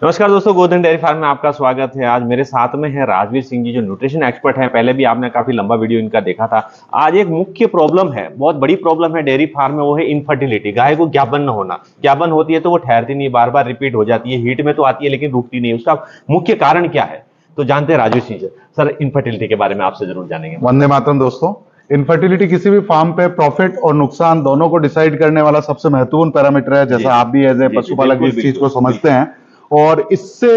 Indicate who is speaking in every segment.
Speaker 1: नमस्कार दोस्तों, गोधन dairy farm में आपका स्वागत है। आज मेरे साथ में है राजवीर सिंह जी, जो न्यूट्रिशन एक्सपर्ट हैं। पहले भी आपने काफी लंबा वीडियो इनका देखा था। आज एक मुख्य प्रॉब्लम है, बहुत बड़ी प्रॉब्लम है डेयरी फार्म में, वो है इनफर्टिलिटी। गाय को ज्ञापन न होना। ज्ञापन होती है तो वो ठहरती नहीं, बार बार रिपीट हो जाती है। हीट में तो आती है लेकिन रुकती नहीं। उसका मुख्य कारण क्या है, तो जानते हैं राजवीर सिंह जी। सर, इनफर्टिलिटी के बारे में आपसे जरूर जानेंगे।
Speaker 2: वंदे मातरम दोस्तों। इनफर्टिलिटी किसी भी फार्म पे प्रॉफिट और नुकसान दोनों को डिसाइड करने वाला सबसे महत्वपूर्ण पैरामीटर है, जैसा आप भी एज ए पशुपालक इस चीज को समझते हैं। और इससे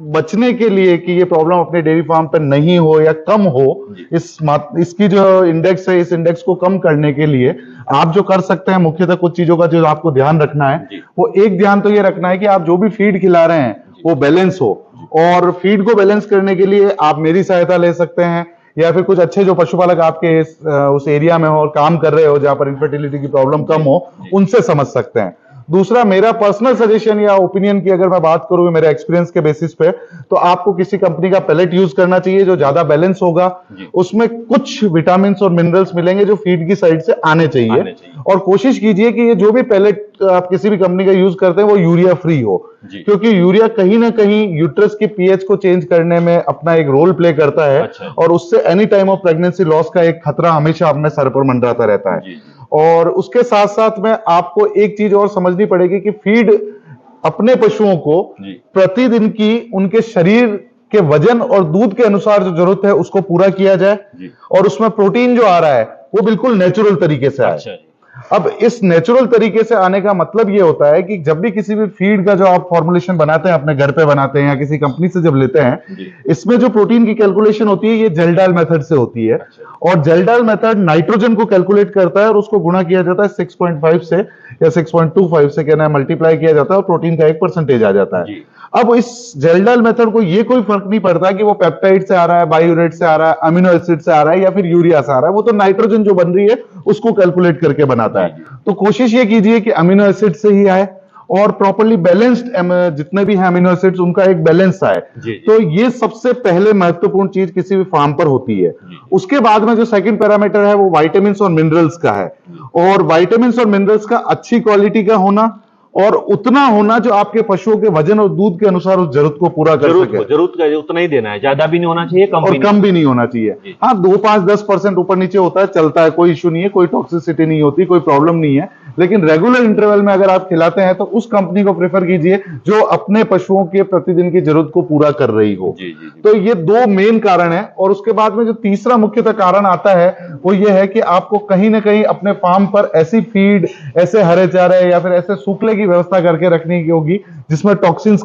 Speaker 2: बचने के लिए कि ये प्रॉब्लम अपने डेयरी फार्म पे नहीं हो या कम हो, इसकी जो इंडेक्स है, इस इंडेक्स को कम करने के लिए आप जो कर सकते हैं, मुख्यतः कुछ चीजों का जो आपको ध्यान रखना है, वो एक ध्यान तो ये रखना है कि आप जो भी फीड खिला रहे हैं वो बैलेंस हो। और फीड को बैलेंस करने के लिए आप मेरी सहायता ले सकते हैं, या फिर कुछ अच्छे जो पशुपालक आपके उस एरिया में हो और काम कर रहे हो जहां पर इनफर्टिलिटी की प्रॉब्लम कम हो, उनसे समझ सकते हैं। दूसरा, मेरा पर्सनल सजेशन या ओपिनियन की अगर मैं बात करूं मेरे एक्सपीरियंस के बेसिस पे, तो आपको किसी कंपनी का पेलेट यूज करना चाहिए जो ज्यादा बैलेंस होगा। उसमें कुछ विटामिन और मिनरल्स मिलेंगे जो फीड की साइड से आने चाहिए। और कोशिश कीजिए कि ये जो भी पेलेट आप किसी भी कंपनी का यूज करते हैं वो यूरिया फ्री हो, क्योंकि यूरिया कहीं ना कहीं यूट्रस की पीएच को चेंज करने में अपना एक रोल प्ले करता है। और उससे any time of pregnancy loss का एक खतरा हमेशा अपने सर पर मंडराता रहता है। और उसके साथ साथ में आपको एक चीज और समझनी पड़ेगी कि फीड अपने पशुओं को प्रतिदिन की उनके शरीर के वजन और दूध के अनुसार जो जरूरत है उसको पूरा किया जाए, और उसमें प्रोटीन जो आ रहा है वो बिल्कुल नेचुरल तरीके से आए। अब इस नेचुरल तरीके से आने का मतलब ये होता है कि जब भी किसी भी फीड का जो आप फॉर्मुलेशन बनाते हैं, अपने घर पे बनाते हैं या किसी कंपनी से जब लेते हैं, इसमें जो प्रोटीन की कैलकुलेशन होती है ये जेल्डाल मेथड से होती है। और जेल्डाल मेथड नाइट्रोजन को कैलकुलेट करता है और उसको गुणा किया जाता है 6.5 से या 6.25 से, कहना है मल्टीप्लाई किया जाता है, और प्रोटीन का एक परसेंटेज आ जाता है। अब इस जेल्डाल मेथड को ये कोई फर्क नहीं पड़ता कि वो पेप्टाइड से आ रहा है, बायोरेट से आ रहा है, अमीनो एसिड से आ रहा है या फिर यूरिया से आ रहा है। वो तो नाइट्रोजन जो बन रही है उसको कैलकुलेट करके बनाता है। तो कोशिश ये कीजिए कि अमीनो एसिड से ही आए और प्रॉपर्ली बैलेंस्ड जितने भी हैं अमीनो एसिड्स उनका एक बैलेंस आए। तो ये सबसे पहले महत्वपूर्ण चीज किसी भी फार्म पर होती है। उसके बाद में जो सेकंड पैरामीटर है वो विटामिन और मिनरल्स का है। और विटामिन और मिनरल्स का अच्छी क्वालिटी का होना और उतना होना जो आपके पशुओं के वजन और दूध के अनुसार उस जरूरत को पूरा कर सके।
Speaker 1: जरूरत का उतना ही देना है, ज्यादा भी नहीं होना चाहिए,
Speaker 2: कम भी नहीं होना चाहिए। हाँ, 2-5-10% ऊपर नीचे होता है, चलता है, कोई इशू नहीं है, कोई टॉक्सिसिटी नहीं होती, कोई प्रॉब्लम नहीं है। लेकिन रेगुलर इंटरवल में अगर आप खिलाते हैं तो उस कंपनी को प्रेफर कीजिए जो अपने पशुओं के प्रतिदिन की जरूरत को पूरा कर रही हो। तो ये दो मेन कारण है। और उसके बाद में जो तीसरा मुख्यतः कारण आता है वो ये है कि आपको कहीं ना कहीं अपने फार्म पर ऐसी फीड, ऐसे हरे चारे या फिर ऐसे सूखले की व्यवस्था करके रखनी होगी जिसमें टॉक्सिन्स